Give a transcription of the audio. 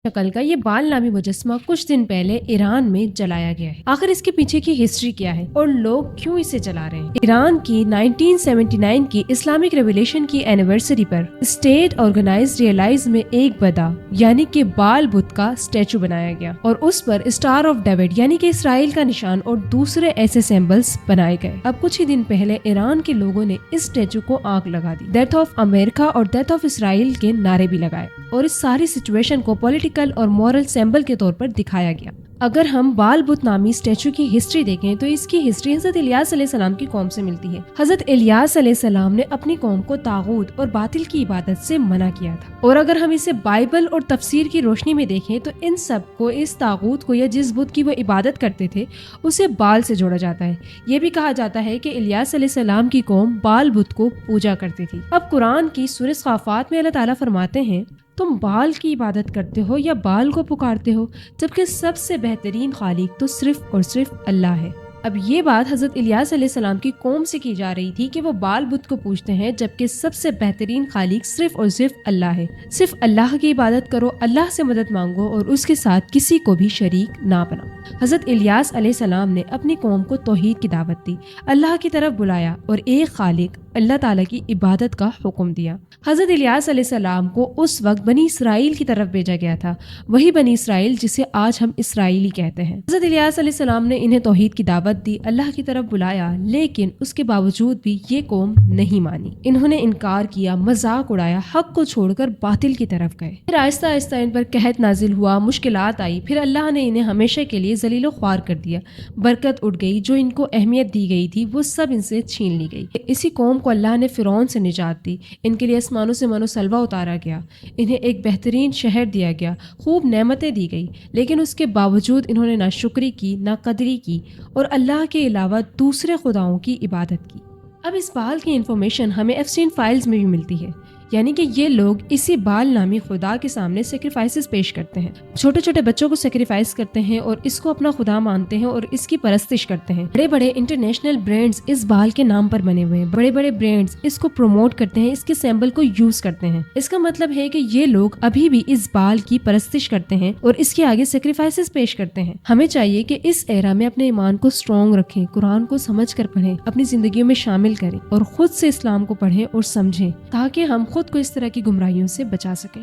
शक्ल का ये बाल नामी मुजस्समा कुछ दिन पहले ईरान में जलाया गया है। आखिर इसके पीछे की हिस्ट्री क्या है और लोग क्यों इसे जला रहे हैं? ईरान की 1979 की इस्लामिक रेवोल्यूशन की एनिवर्सरी पर स्टेट ऑर्गेनाइज्ड रियलाइज में एक बदा यानी कि बाल बुत का स्टैचू बनाया गया और उस पर स्टार ऑफ डेविड यानी कि इसराइल का निशान और दूसरे ऐसे सिंबल्स बनाए गए। अब कुछ ही दिन पहले ईरान के लोगों ने इस स्टैचू को आग लगा दी, डेथ ऑफ अमेरिका और डेथ ऑफ इसराइल के नारे भी लगाए और इस सारी सिचुएशन को पॉलिटिकल और मॉरल सिंबल के तौर पर दिखाया गया। अगर हम बाल बुत नामी स्टैचू की हिस्ट्री देखें तो इसकी हिस्ट्री हजरत इलियास अलैहिस्सलाम की कौम से मिलती है। हजरत इलियास अलैहिस्सलाम ने अपनी कौम को तागूत और बातिल की इबादत से मना किया था और अगर हम इसे बाइबल और तफसीर की रोशनी में देखें तो इन सब को, इस तागूत को या जिस बुत की वो इबादत करते थे उसे बाल से जोड़ा जाता है। ये भी कहा जाता है कि इलियास अलैहिस्सलाम की कौम बाल बुत को पूजा करती थी। अब कुरान की सूरह साफ़ात में अल्लाह ताला फरमाते हैं, तुम बाल की इबादत करते हो या बाल को पुकारते हो जबकि सबसे बेहतरीन खालिक तो सिर्फ और सिर्फ अल्लाह है। अब ये बात हजरत इलियास अलैहिस्सलाम की कौम से की जा रही थी कि वो बाल बुत को पूजते हैं जबकि सबसे बेहतरीन खालिक सिर्फ और सिर्फ अल्लाह है। सिर्फ अल्लाह की इबादत करो, अल्लाह से मदद मांगो और उसके साथ किसी को भी शरीक ना बनाओ। हजरत इलियास अलैहिस्सलाम ने अपनी कौम को तौहीद की दावत दी, अल्लाह की तरफ बुलाया और एक खालिक अल्लाह ताला की इबादत का हुक्म दिया। हजरत इलियास अलैहिस्सलाम को उस वक्त बनी इसराइल की तरफ भेजा गया था, वही बनी इसराइल जिसे आज हम इसराइली कहते हैं। हजरत इलियास अलैहिस्सलाम ने इन्हें तौहीद की दावत दी, अल्लाह की तरफ बुलाया, लेकिन उसके बावजूद भी ये कौम नहीं मानी। इन्होंने इनकार किया, मजाक उड़ाया, हक को छोड़कर बातिल की तरफ गए। फिर आहिस्ता आहिस्ता इन पर कहत नाजिल हुआ, मुश्किलात आई, फिर अल्लाह ने इन्हें हमेशा के लिए जलीलो ख्वार कर दिया। बरकत उड़ गई, जो इनको अहमियत दी गई थी वो सब इनसे छीन ली गई। इसी कौम को अल्लाह ने फिरौन से निजात दी, इनके लिए आसमानों से मनो सलवा उतारा गया, इन्हें एक बेहतरीन शहर दिया गया, खूब नेमतें दी गई, लेकिन उसके बावजूद इन्होंने ना शुक्री की ना कदरी की और अल्लाह के अलावा दूसरे खुदाओं की इबादत की। अब इस बाल की इंफॉर्मेशन हमें एफस्टीन फाइल्स में भी मिलती है, यानी कि ये लोग इसी बाल नामी खुदा के सामने सेक्रीफाइसेस पेश करते हैं, छोटे छोटे बच्चों को सेक्रीफाइस करते हैं और इसको अपना खुदा मानते हैं और इसकी परस्तिश करते हैं। बड़े बड़े इंटरनेशनल ब्रांड्स इस बाल के नाम पर बने हुए हैं, बड़े बड़े ब्रांड्स इसको प्रमोट करते हैं, इसके सिंबल को यूज करते हैं। इसका मतलब है कि ये लोग अभी भी इस बाल की परस्तिश करते हैं और इसके आगे सेक्रीफाइसेस पेश करते हैं। हमें चाहिए कि इस एरा में अपने ईमान को स्ट्रॉन्ग रखें, कुरान को समझ कर पढ़ें, अपनी जिंदगी में शामिल करें और खुद से इस्लाम को पढ़ें और समझें ताकि हम खुद को इस तरह की गुमराहियों से बचा सकें।